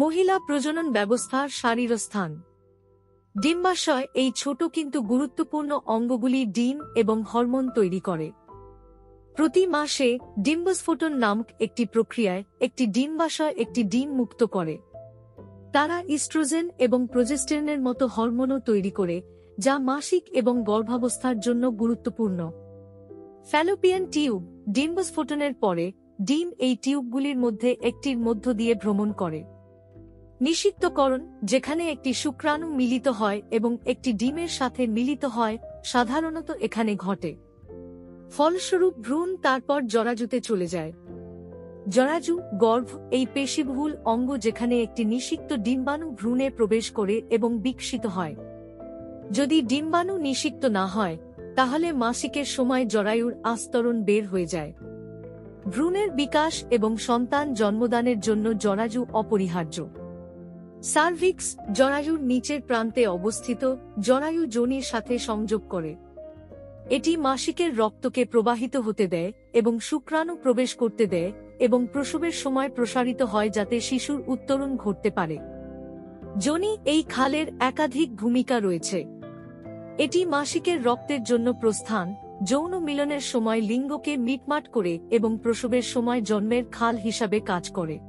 মহিলা প্রজনন ব্যবস্থার শারীরস্থান। ডিম্বাশয় এই ছোট কিন্তু গুরুত্বপূর্ণ অঙ্গগুলি ডিম এবং হরমোন তৈরি করে। প্রতি মাসে ডিম্বস্ফোটন নামক একটি প্রক্রিয়ায় একটি ডিম্বাশয় একটি ডিম মুক্ত করে। তারা ইস্ট্রোজেন এবং প্রোজেস্টেরনের মতো হরমোনও তৈরি করে, যা মাসিক এবং গর্ভাবস্থার জন্য গুরুত্বপূর্ণ। Fallopian tube. ডিম্বস্ফোটনের পরে ডিম এই টিউবগুলির মধ্যে একটির মধ্য দিয়ে ভ্রমণ করে। নিষিক্তকরণ, যেখানে একটি শুক্রাণু মিলিত হয় এবং একটি ডিমের সাথে মিলিত হয়, সাধারণত এখানে ঘটে। ফলস্বরূপ ভ্রূণ তারপর জরাজুতে চলে যায়। জরাজু, গর্ভ এই পেশিবহুল অঙ্গ যেখানে একটি নিষিক্ত ডিম্বাণু ভ্রূণে প্রবেশ করে এবং বিকশিত হয়। যদি ডিম্বাণু নিষিক্ত না হয়, তাহলে মাসিকের সময় জরায়ুর আস্তরণ বের হয়ে যায়। ভ্রূণের বিকাশ এবং সন্তান জন্মদানের জন্য জরাজু অপরিহার্য। সার্ভিক্স জরায়ুর নিচের প্রান্তে অবস্থিত, জরায়ু যোনির সাথে সংযোগ করে। এটি মাসিকের রক্তকে প্রবাহিত হতে দেয় এবং শুক্রাণু প্রবেশ করতে দেয় এবং প্রসবের সময় প্রসারিত হয় যাতে শিশুর উত্তরণ ঘটতে পারে। যোনি এই খালের একাধিক ভূমিকা রয়েছে। এটি মাসিকের রক্তের জন্য প্রস্থান, যৌন মিলনের সময় লিঙ্গকে মিটমাট করে এবং প্রসবের সময় জন্মের খাল হিসাবে কাজ করে।